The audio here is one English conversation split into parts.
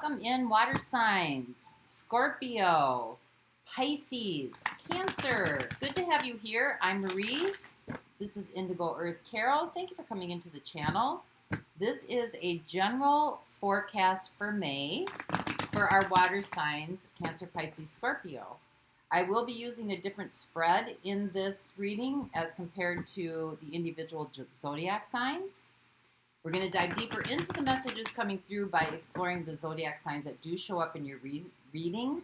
Welcome in, water signs. Scorpio, Pisces, Cancer. Good to have you here. I'm Marie. This is Indigo Earth Tarot. Thank you for coming into the channel. This is a general forecast for May for our water signs, Cancer, Pisces, Scorpio. I will be using a different spread in this reading as compared to the individual zodiac signs. We're going to dive deeper into the messages coming through by exploring the zodiac signs that do show up in your reading.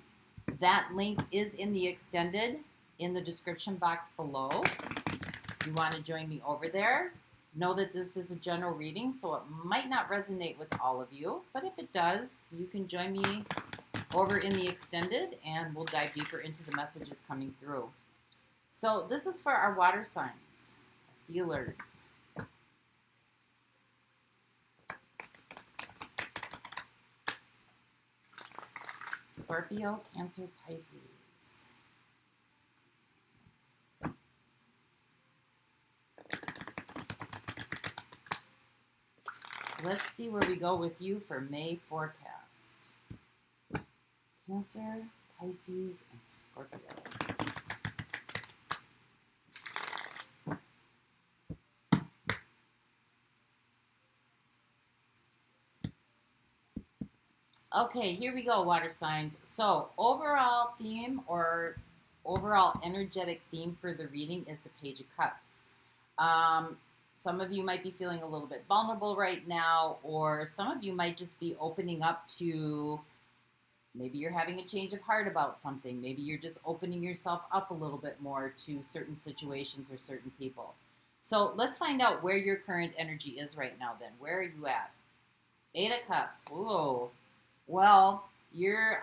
That link is in the extended in the description box below. If you want to join me over there, know that this is a general reading, so it might not resonate with all of you, but if it does, you can join me over in the extended and we'll dive deeper into the messages coming through. So this is for our water signs, feelers. Scorpio, Cancer, Pisces. Let's see where we go with you for May forecast. Cancer, Pisces, and Scorpio. Okay, here we go, water signs. So, overall theme or overall energetic theme for the reading is the Page of Cups. Some of you might be feeling a little bit vulnerable right now, or some of you might just be opening up to, maybe you're having a change of heart about something. Maybe you're just opening yourself up a little bit more to certain situations or certain people. So, let's find out where your current energy is right now then. Where are you at? Eight of Cups. Whoa. Well, you're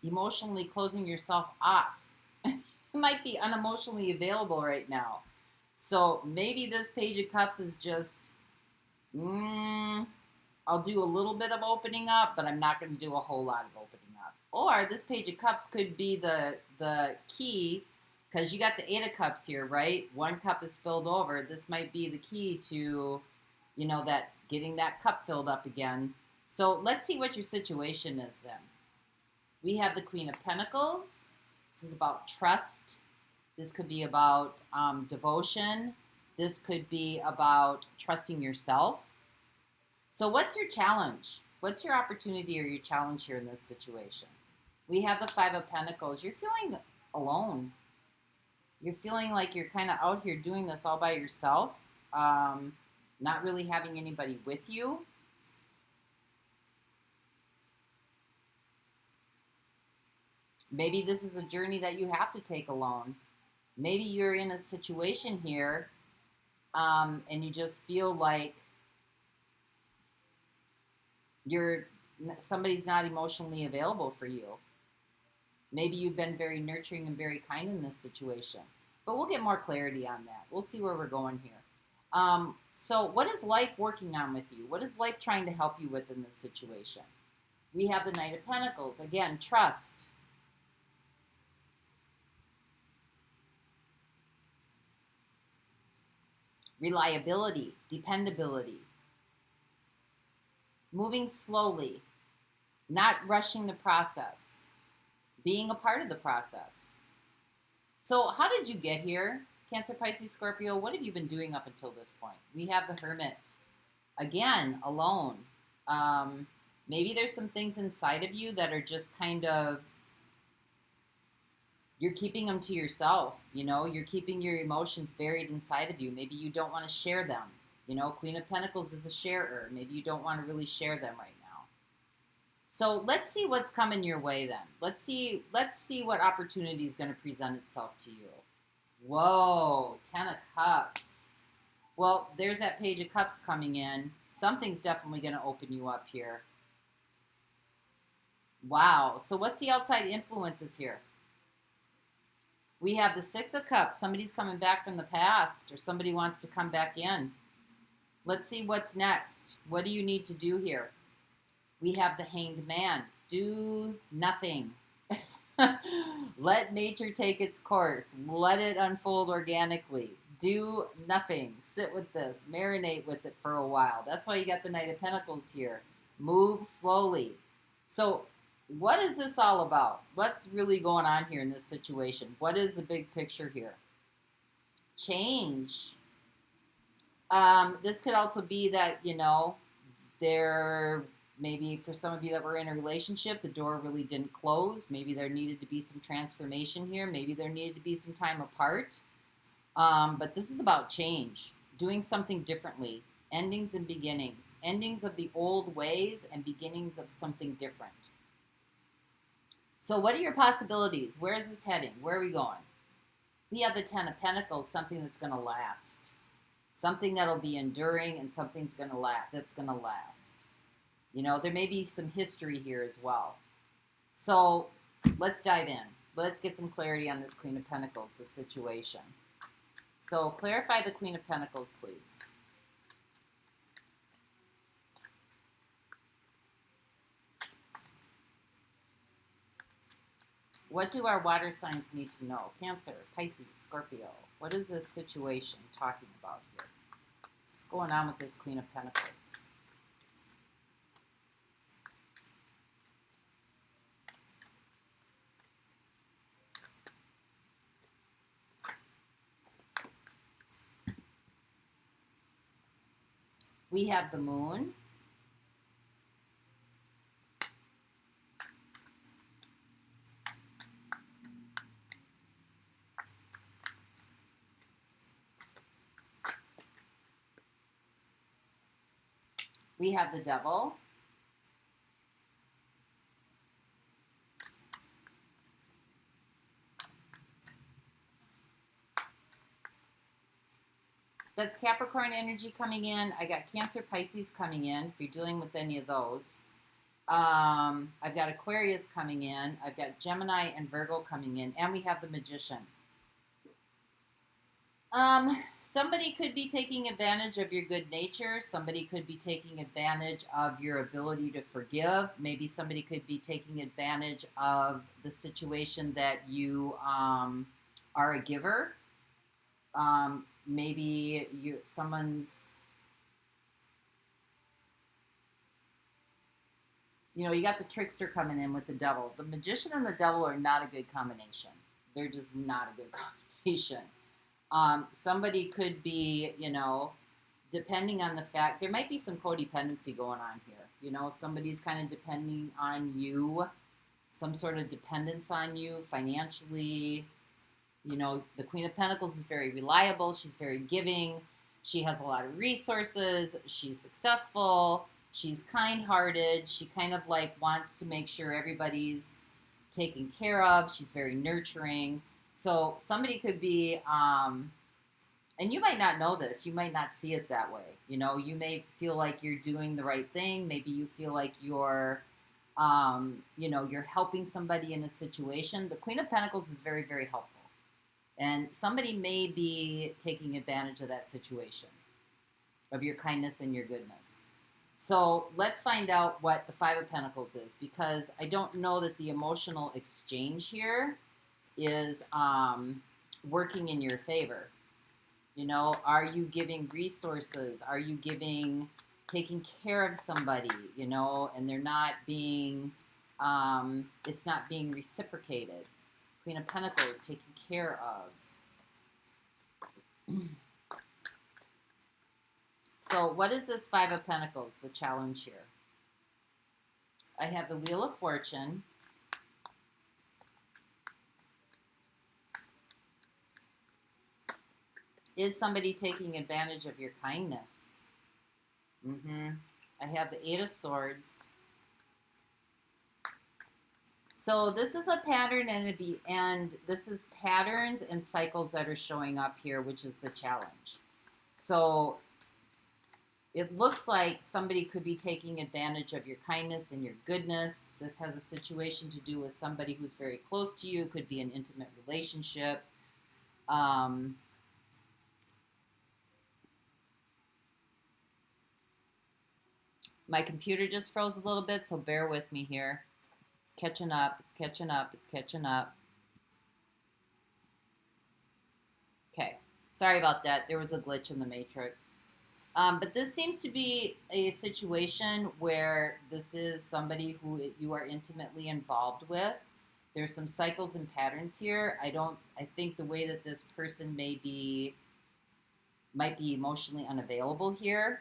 emotionally closing yourself off. You might be unemotionally available right now. So maybe this Page of Cups is just, I'll do a little bit of opening up, but I'm not going to do a whole lot of opening up. Or this Page of Cups could be the key, because you got the Eight of Cups here, right? One cup is spilled over. This might be the key to, that getting that cup filled up again. So let's see what your situation is then. We have the Queen of Pentacles. This is about trust. This could be about devotion. This could be about trusting yourself. So what's your challenge? What's your opportunity or your challenge here in this situation? We have the Five of Pentacles. You're feeling alone. You're feeling like you're kind of out here doing this all by yourself, not really having anybody with you. Maybe this is a journey that you have to take alone. Maybe you're in a situation here and you just feel like somebody's not emotionally available for you. Maybe you've been very nurturing and very kind in this situation. But we'll get more clarity on that. We'll see where we're going here. So what is life working on with you? What is life trying to help you with in this situation? We have the Knight of Pentacles. Again, trust. Reliability, dependability, moving slowly, not rushing the process, being a part of the process. So how did you get here, Cancer, Pisces, Scorpio? What have you been doing up until this point? We have the Hermit. Again, alone. Maybe there's some things inside of you that are just kind of, you're keeping them to yourself, you're keeping your emotions buried inside of you. Maybe you don't want to share them. Queen of Pentacles is a sharer. Maybe you don't want to really share them right now. So let's see what's coming your way then. Let's see what opportunity is going to present itself to you. Whoa, Ten of Cups. Well, there's that Page of Cups coming in. Something's definitely going to open you up here. Wow. So what's the outside influences here? We have the Six of Cups. Somebody's coming back from the past, or somebody wants to come back in. Let's see what's next. What do you need to do here? We have the Hanged Man. Do nothing. Let nature take its course. Let it unfold organically. Do nothing. Sit with this. Marinate with it for a while. That's why you got the Knight of Pentacles here. Move slowly. So what is this all about? What's really going on here in this situation? What is the big picture here? Change. This could also be that, you know, there maybe for some of you that were in a relationship, the door really didn't close. Maybe there needed to be some transformation here. Maybe there needed to be some time apart. But this is about change, doing something differently, endings and beginnings, endings of the old ways and beginnings of something different. So what are your possibilities? Where is this heading? Where are we going? We have the Ten of Pentacles, something that's going to last. Something that'll be enduring and something's going to last. That's going to last. You know, there may be some history here as well. So let's dive in. Let's get some clarity on this Queen of Pentacles, the situation. So clarify the Queen of Pentacles, please. What do our water signs need to know? Cancer, Pisces, Scorpio. What is this situation talking about here? What's going on with this Queen of Pentacles? We have the Moon. We have the Devil. That's Capricorn energy coming in. I got Cancer, Pisces coming in, if you're dealing with any of those. I've got Aquarius coming in. I've got Gemini and Virgo coming in. And we have the Magician. Somebody could be taking advantage of your good nature. Somebody could be taking advantage of your ability to forgive. Maybe somebody could be taking advantage of the situation that you are a giver. Maybe someone's, you know, you got the trickster coming in with the Devil. The Magician and the Devil are not a good combination. They're just not a good combination. Somebody could be, you know, depending on the fact, there might be some codependency going on here. You know, somebody's kind of depending on you, some sort of dependence on you financially. You know, the Queen of Pentacles is very reliable. She's very giving. She has a lot of resources. She's successful. She's kind-hearted. She kind of like wants to make sure everybody's taken care of. She's very nurturing. So somebody could be, and you might not know this. You might not see it that way. You know, you may feel like you're doing the right thing. Maybe you feel like you're, you know, you're helping somebody in a situation. The Queen of Pentacles is very, very helpful. And somebody may be taking advantage of that situation, of your kindness and your goodness. So let's find out what the Five of Pentacles is, because I don't know that the emotional exchange here is working in your favor. You know, are you giving resources? Are you taking care of somebody, you know, and they're not being, it's not being reciprocated. Queen of Pentacles, taken care of. So what is this Five of Pentacles, the challenge here? I have the Wheel of Fortune. Is somebody taking advantage of your kindness? I have the Eight of Swords. So this is a pattern and this is patterns and cycles that are showing up here, which is the challenge. So it looks like somebody could be taking advantage of your kindness and your goodness. This has a situation to do with somebody who's very close to you. It could be an intimate relationship. My computer just froze a little bit, so bear with me here. It's catching up, it's catching up, it's catching up. Okay, sorry about that. There was a glitch in the matrix. But this seems to be a situation where this is somebody who you are intimately involved with. There's some cycles and patterns here. I think the way that this person might be emotionally unavailable here.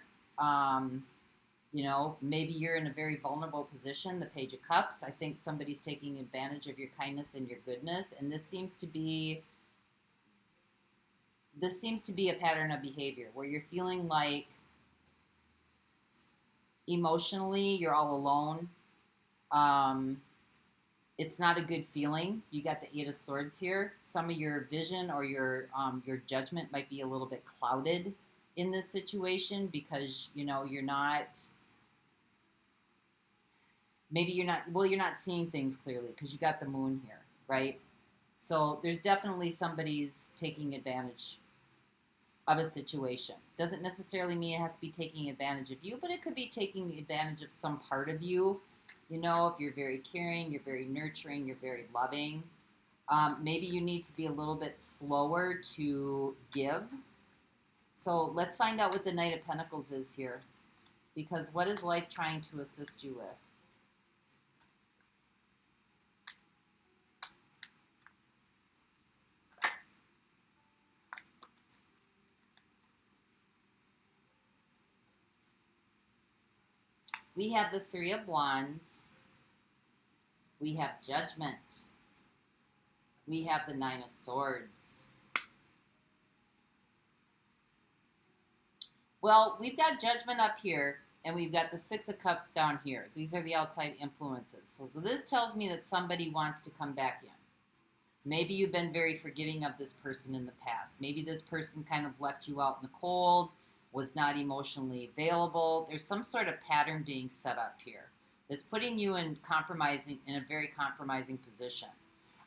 Maybe you're in a very vulnerable position, the Page of Cups. I think somebody's taking advantage of your kindness and your goodness, and this seems to be a pattern of behavior where you're feeling like emotionally you're all alone. It's not a good feeling. You got the Eight of Swords here. Some of your vision or your judgment might be a little bit clouded in this situation because, you're not seeing things clearly because you got the Moon here, right? So there's definitely somebody's taking advantage of a situation. Doesn't necessarily mean it has to be taking advantage of you, but it could be taking advantage of some part of you. If you're very caring, you're very nurturing, you're very loving. Maybe you need to be a little bit slower to give. So let's find out what the Knight of Pentacles is here. Because what is life trying to assist you with? We have the Three of Wands. We have Judgment. We have the Nine of Swords. Well, we've got Judgment up here, and we've got the Six of Cups down here. These are the outside influences. So this tells me that somebody wants to come back in. Maybe you've been very forgiving of this person in the past. Maybe this person kind of left you out in the cold, was not emotionally available. There's some sort of pattern being set up here that's putting you in a very compromising position.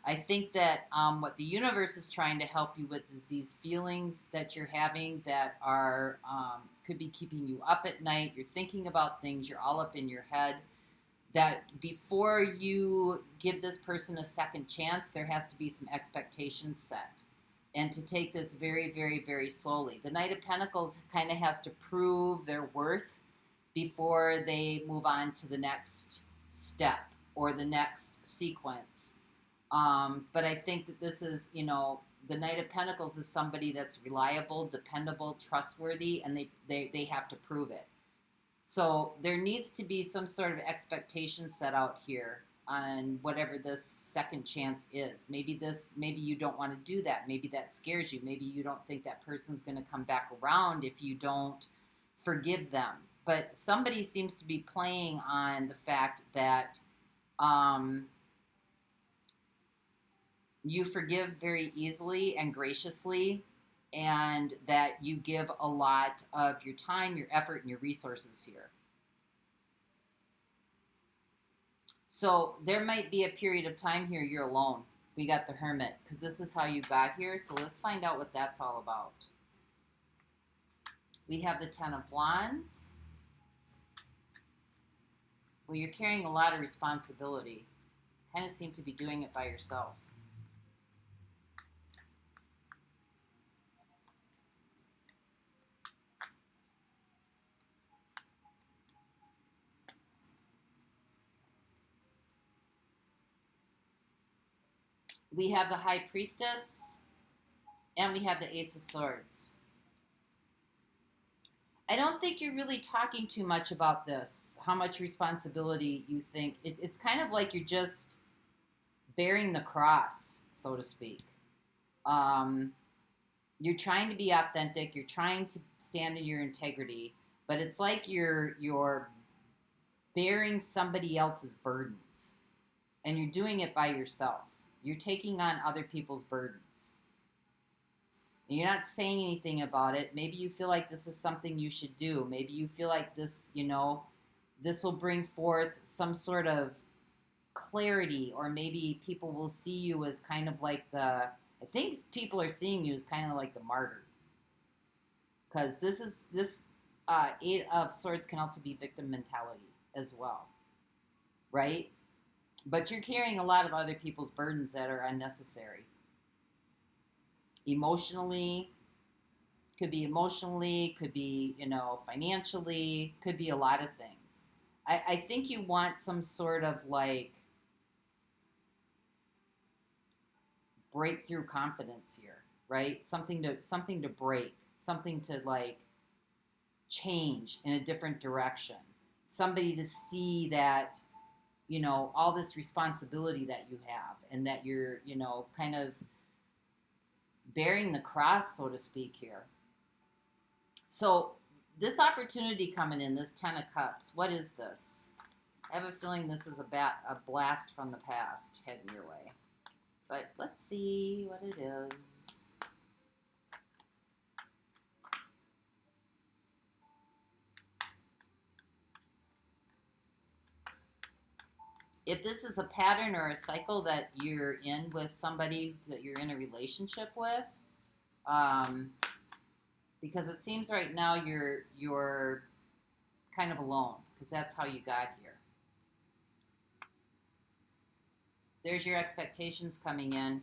I think that what the universe is trying to help you with is these feelings that you're having that are could be keeping you up at night. You're thinking about things. You're all up in your head. That before you give this person a second chance, there has to be some expectations set. And to take this very, very, very slowly. The Knight of Pentacles kind of has to prove their worth before they move on to the next step or the next sequence. But I think that this is, the Knight of Pentacles is somebody that's reliable, dependable, trustworthy, and they have to prove it. So there needs to be some sort of expectation set out here on whatever this second chance is. Maybe you don't want to do that. Maybe that scares you. Maybe you don't think that person's going to come back around if you don't forgive them. But somebody seems to be playing on the fact that you forgive very easily and graciously, and that you give a lot of your time, your effort, and your resources here. So there might be a period of time here you're alone. We got the Hermit, because this is how you got here. So let's find out what that's all about. We have the Ten of Wands. Well, you're carrying a lot of responsibility. Kind of seem to be doing it by yourself. We have the High Priestess, and we have the Ace of Swords. I don't think you're really talking too much about this, how much responsibility you think. It's kind of like you're just bearing the cross, so to speak. You're trying to be authentic. You're trying to stand in your integrity, but it's like you're bearing somebody else's burdens, and you're doing it by yourself. You're taking on other people's burdens. You're not saying anything about it. Maybe you feel like this is something you should do. Maybe you feel like this, this will bring forth some sort of clarity, or maybe people will see you as kind of like I think people are seeing you as kind of like the martyr. Because this Eight of Swords can also be victim mentality as well, right? But you're carrying a lot of other people's burdens that are unnecessary. Emotionally, Could be emotionally, could be, you know, financially, could be a lot of things. I think you want some sort of like breakthrough confidence here, right? Something to break, something to like change in a different direction. Somebody to see that, you know, all this responsibility that you have and that you're, you know, kind of bearing the cross, so to speak here. So this opportunity coming in, this 10 of Cups, what is this? I have a feeling this is a blast from the past heading your way. But let's see what it is. If this is a pattern or a cycle that you're in with somebody that you're in a relationship with, because it seems right now you're kind of alone, because that's how you got here. There's your expectations coming in.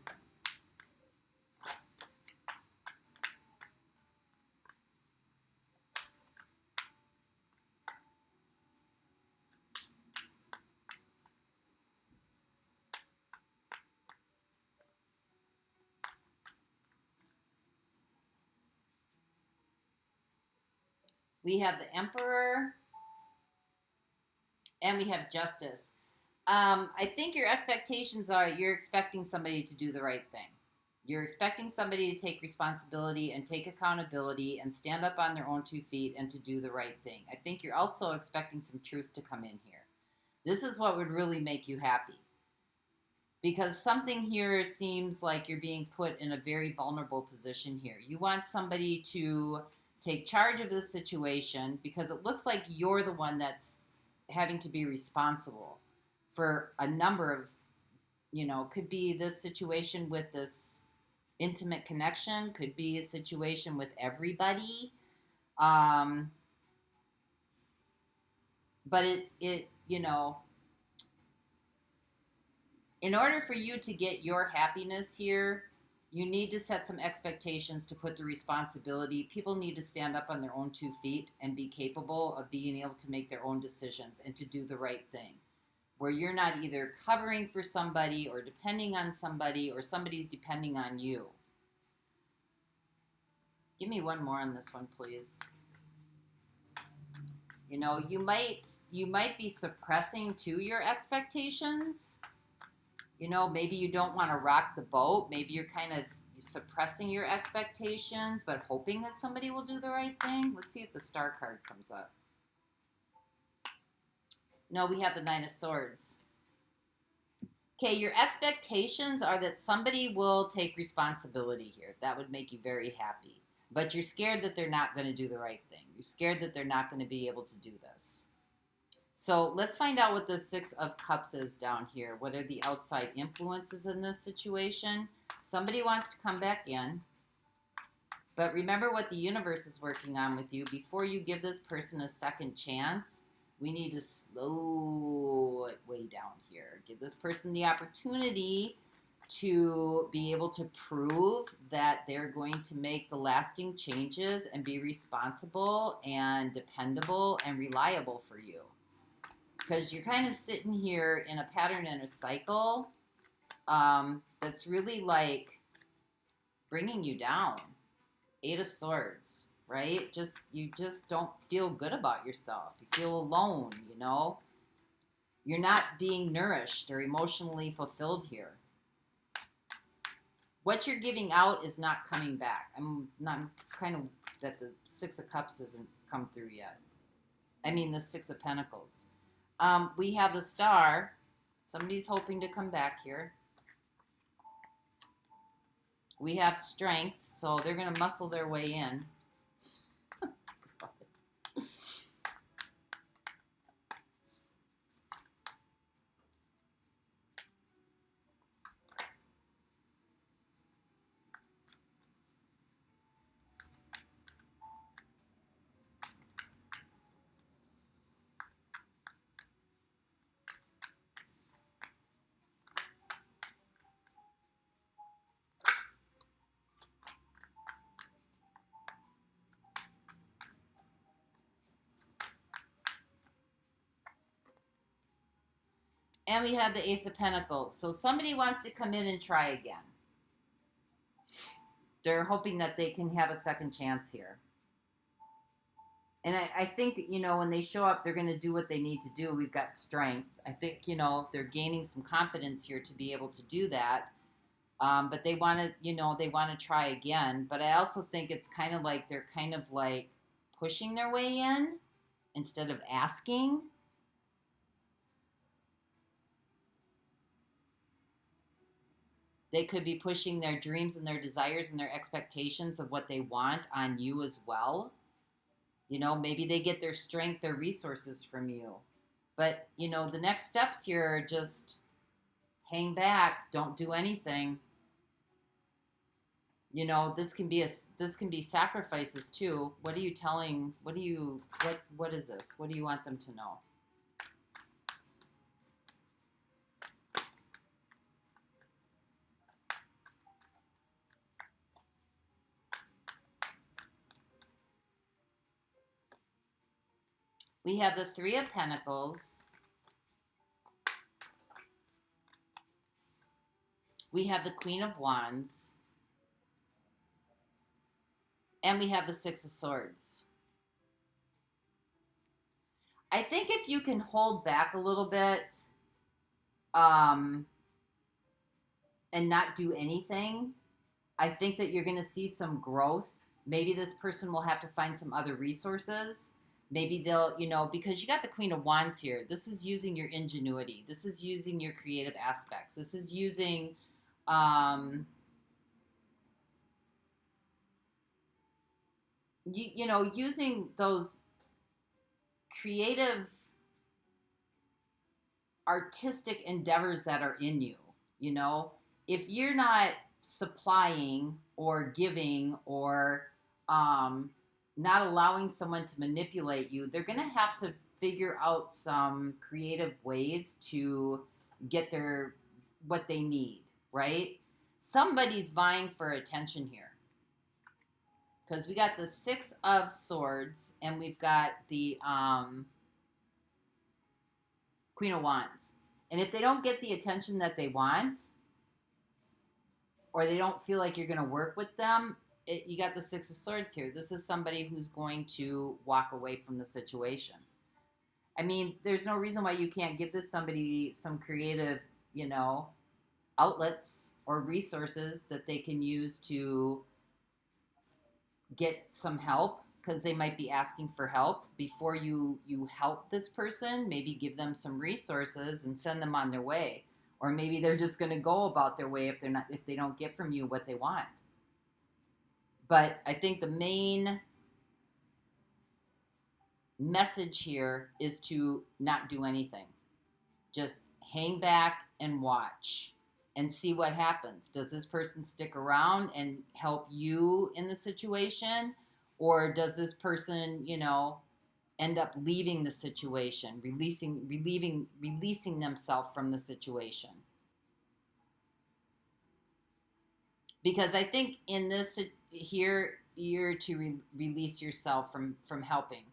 We have the Emperor, and we have Justice. I think your expectations are you're expecting somebody to do the right thing. You're expecting somebody to take responsibility and take accountability and stand up on their own 2 feet and to do the right thing. I think you're also expecting some truth to come in here. This is what would really make you happy. Because something here seems like you're being put in a very vulnerable position here. You want somebody to take charge of this situation because it looks like you're the one that's having to be responsible for a number of, you know, could be this situation with this intimate connection, could be a situation with everybody. But it, you know, in order for you to get your happiness here, you need to set some expectations to put the responsibility. People need to stand up on their own 2 feet and be capable of being able to make their own decisions and to do the right thing. Where you're not either covering for somebody or depending on somebody or somebody's depending on you. Give me one more on this one, please. You know, you might be suppressing to your expectations. You know, maybe you don't want to rock the boat. Maybe you're kind of suppressing your expectations, but hoping that somebody will do the right thing. Let's see if the Star card comes up. No, we have the 9 of Swords. Okay, your expectations are that somebody will take responsibility here. That would make you very happy. But you're scared that they're not going to do the right thing. You're scared that they're not going to be able to do this. So let's find out what the 6 of Cups is down here. What are the outside influences in this situation? Somebody wants to come back in. But remember what the universe is working on with you. Before you give this person a second chance, we need to slow it way down here. Give this person the opportunity to be able to prove that they're going to make the lasting changes and be responsible and dependable and reliable for you. Because you're kind of sitting here in a pattern and a cycle that's really like bringing you down. 8 of Swords, right? You just don't feel good about yourself. You feel alone, you know? You're not being nourished or emotionally fulfilled here. What you're giving out is not coming back. I'm kind of that the 6 of Cups hasn't come through yet. I mean the 6 of Pentacles. We have the Star. Somebody's hoping to come back here. We have Strength, so they're going to muscle their way in. And we have the Ace of Pentacles. So somebody wants to come in and try again. They're hoping that they can have a second chance here. And I think, you know, when they show up, they're going to do what they need to do. We've got strength. I think, you know, they're gaining some confidence here to be able to do that. But they want to, you know, they want to try again. But I also think it's kind of like they're kind of like pushing their way in instead of asking. They could be pushing their dreams and their desires and their expectations of what they want on you as well. You know, maybe they get their strength, their resources from you. But, you know, the next steps here are just hang back, don't do anything. You know, this can be sacrifices too. What are you telling, what is this? What do you want them to know? We have the Three of Pentacles. We have the Queen of Wands. And we have the Six of Swords. I think if you can hold back a little bit and not do anything, I think that you're going to see some growth. Maybe this person will have to find some other resources. Maybe they'll, you know, because you got the Queen of Wands here. This is using your ingenuity. This is using your creative aspects. This is using, you know, using those creative, artistic endeavors that are in you. You know, if you're not supplying or giving or, not allowing someone to manipulate you, they're going to have to figure out some creative ways to get what they need, right? Somebody's vying for attention here. Because we got the Six of Swords and we've got the Queen of Wands. And if they don't get the attention that they want, or they don't feel like you're going to work with them, you got the Six of Swords here. This is somebody who's going to walk away from the situation. I mean, there's no reason why you can't give this somebody some creative, you know, outlets or resources that they can use to get some help, because they might be asking for help. Before you help this person, maybe give them some resources and send them on their way. Or maybe they're just going to go about their way if they don't get from you what they want. But I think the main message here is to not do anything. Just hang back and watch and see what happens. Does this person stick around and help you in the situation? Or does this person, you know, end up leaving the situation, releasing themselves from the situation? Because I think in this here, you're to release yourself from helping.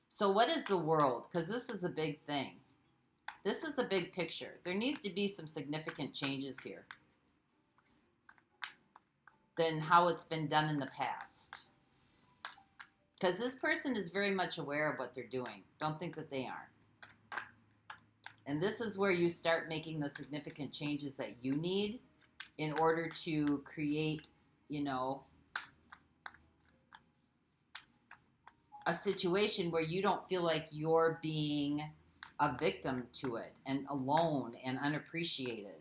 So what is the world? Because this is a big thing. This is the big picture. There needs to be some significant changes here than how it's been done in the past. Because this person is very much aware of what they're doing. Don't think that they aren't. And this is where you start making the significant changes that you need in order to create, you know, a situation where you don't feel like you're being a victim to it and alone and unappreciated.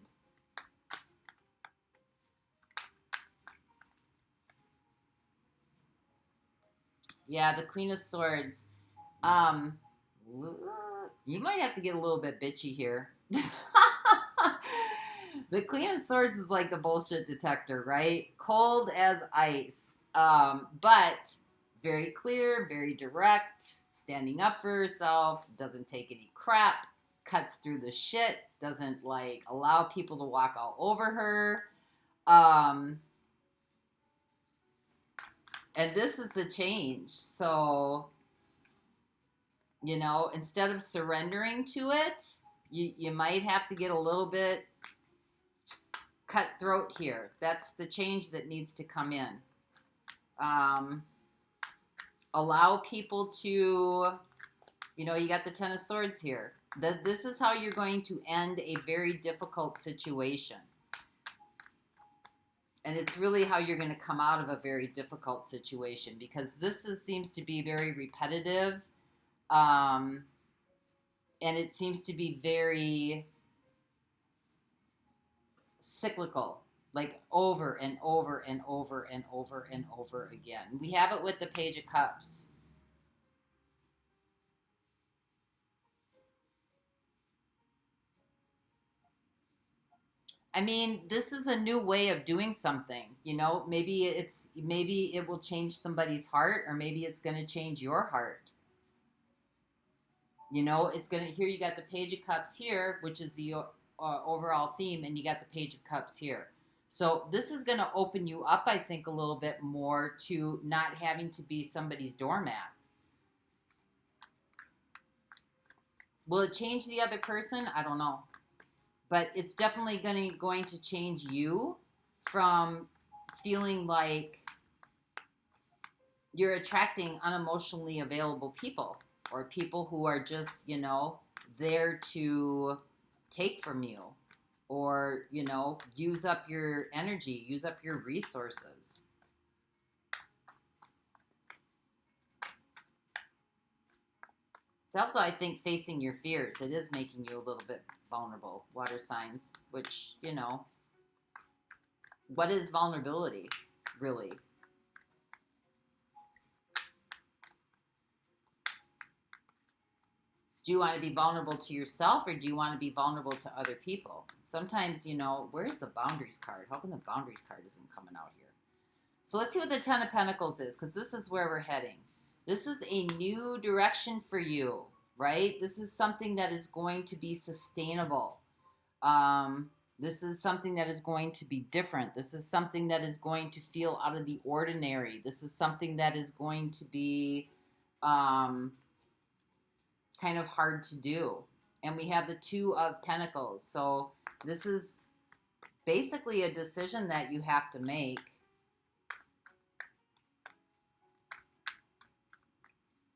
Yeah, the Queen of Swords. You might have to get a little bit bitchy here. The Queen of Swords is like the bullshit detector, right? Cold as ice. But very clear, very direct, standing up for herself, doesn't take any crap, cuts through the shit, doesn't like allow people to walk all over her. And this is the change. So You know, instead of surrendering to it, you might have to get a little bit cutthroat here. That's the change that needs to come in. Allow people to, you know, you got the Ten of Swords here. This is how you're going to end a very difficult situation. And it's really how you're going to come out of a very difficult situation, because this seems to be very repetitive. And it seems to be very cyclical, like over and over and over and over and over again. We have it with the Page of Cups. I mean, this is a new way of doing something, you know. Maybe it will change somebody's heart, or maybe it's going to change your heart. You know, it's going to, here you got the Page of Cups here, which is the overall theme, and you got the Page of Cups here. So this is going to open you up, I think, a little bit more to not having to be somebody's doormat. Will it change the other person? I don't know. But it's definitely going to change you from feeling like you're attracting unemotionally available people, or people who are just, you know, there to take from you, or, you know, use up your energy, use up your resources. It's also, I think, facing your fears. It is making you a little bit vulnerable, water signs, which, you know, what is vulnerability, really? Do you want to be vulnerable to yourself, or do you want to be vulnerable to other people? Sometimes, you know, where's the boundaries card? How come the boundaries card isn't coming out here? So let's see what the Ten of Pentacles is, because this is where we're heading. This is a new direction for you, right? This is something that is going to be sustainable. This is something that is going to be different. This is something that is going to feel out of the ordinary. This is something that is going to be kind of hard to do. And we have the Two of Pentacles. So this is basically a decision that you have to make.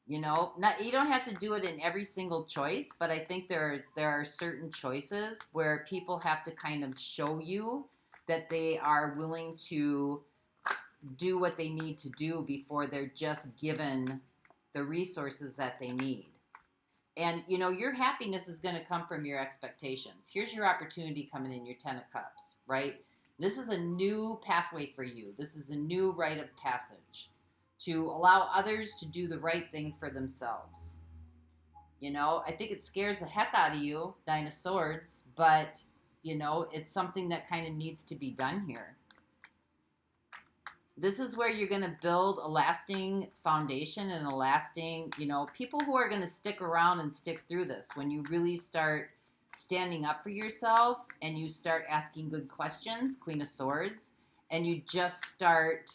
You know, you don't have to do it in every single choice, but I think there are certain choices where people have to kind of show you that they are willing to do what they need to do before they're just given the resources that they need. And, you know, your happiness is going to come from your expectations. Here's your opportunity coming in, your Ten of Cups, right? This is a new pathway for you. This is a new rite of passage to allow others to do the right thing for themselves. You know, I think it scares the heck out of you, Nine of Swords, but, you know, it's something that kind of needs to be done here. This is where you're going to build a lasting foundation and a lasting, you know, people who are going to stick around and stick through this. When you really start standing up for yourself and you start asking good questions, Queen of Swords, and you just start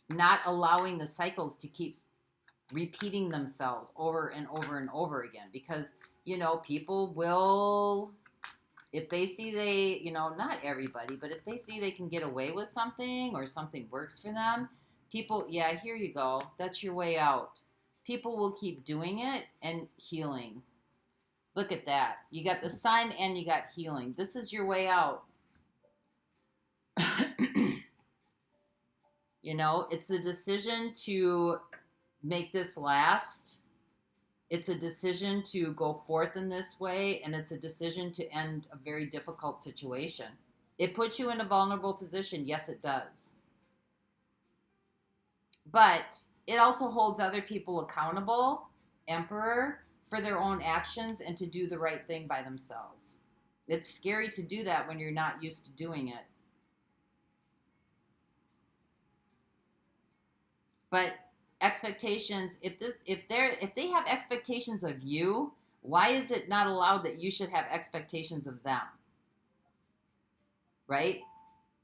not allowing the cycles to keep repeating themselves over and over and over again. Because, you know, people will, if they see you know, not everybody, but if they see they can get away with something, or something works for them, people, yeah, here you go. That's your way out. People will keep doing it and healing. Look at that. You got the Sun and you got healing. This is your way out. You know, it's the decision to make this last. It's a decision to go forth in this way, and it's a decision to end a very difficult situation. It puts you in a vulnerable position. Yes, it does. But it also holds other people accountable, Emperor, for their own actions and to do the right thing by themselves. It's scary to do that when you're not used to doing it. But expectations, if they have expectations of you, why is it not allowed that you should have expectations of them? Right?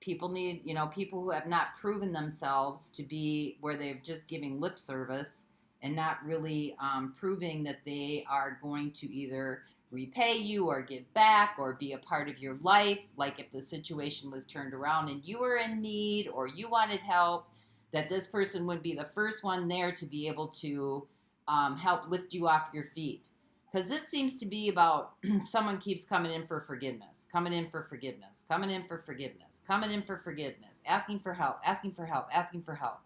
People need, you know, people who have not proven themselves to be where they're just giving lip service and not really proving that they are going to either repay you or give back or be a part of your life. Like if the situation was turned around and you were in need or you wanted help, that this person would be the first one there to be able to help lift you off your feet. Because this seems to be about someone keeps coming in for forgiveness, coming in for forgiveness, coming in for forgiveness, coming in for forgiveness, asking for help, asking for help, asking for help.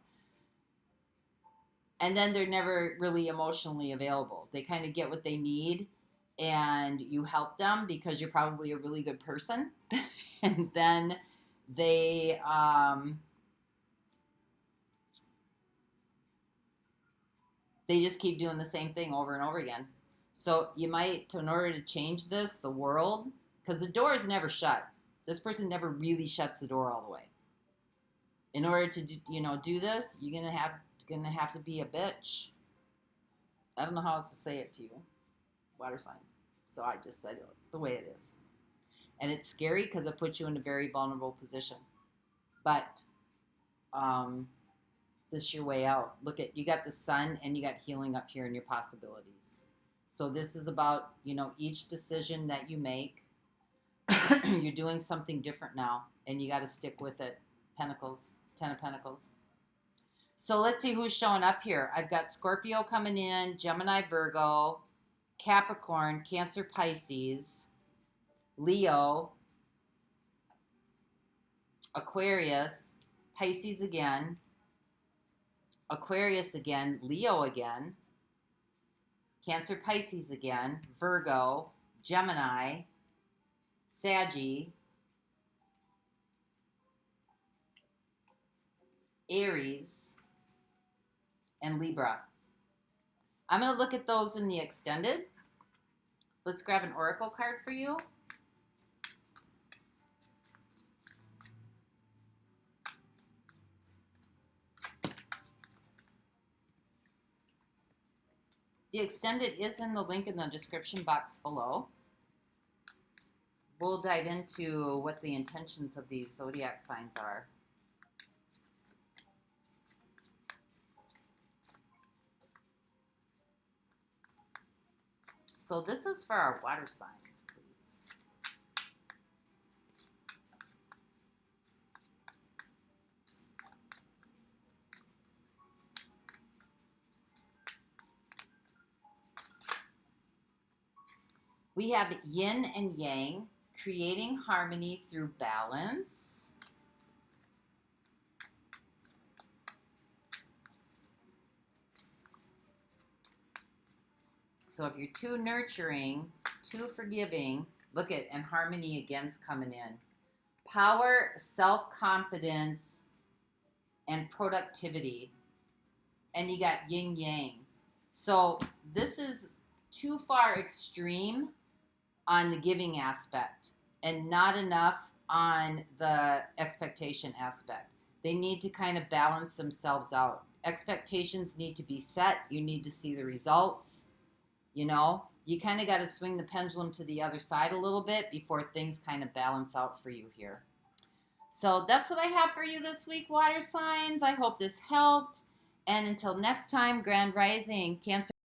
And then they're never really emotionally available. They kind of get what they need and you help them because you're probably a really good person. And then they just keep doing the same thing over and over again. So you might, in order to change this, the world, because the door is never shut. This person never really shuts the door all the way. In order to do this, you're gonna have to be a bitch. I don't know how else to say it to you, water signs. So I just said it the way it is, and it's scary because it puts you in a very vulnerable position. But this is your way out. Look at, you got the sun and you got healing up here in your possibilities. So this is about, each decision that you make, you're doing something different now, and you got to stick with it. Pentacles, 10 of Pentacles. So let's see who's showing up here. I've got Scorpio coming in, Gemini, Virgo, Capricorn, Cancer, Pisces, Leo, Aquarius, Pisces again, Aquarius again, Leo again, Cancer, Pisces again, Virgo, Gemini, Saggy, Aries, and Libra. I'm going to look at those in the extended. Let's grab an oracle card for you. The extended is in the link in the description box below. We'll dive into what the intentions of these zodiac signs are. So this is for our water signs, please. We have yin and yang, creating harmony through balance. So if you're too nurturing, too forgiving, look at, and harmony again's coming in. Power, self-confidence, and productivity. And you got yin yang. So this is too far extreme on the giving aspect and not enough on the expectation aspect. They need to kind of balance themselves out. Expectations need to be set. You need to see the results. You kind of got to swing the pendulum to the other side a little bit before things kind of balance out for you here. So that's what I have for you this week, water signs. I hope this helped. And until next time, Grand Rising, Cancer.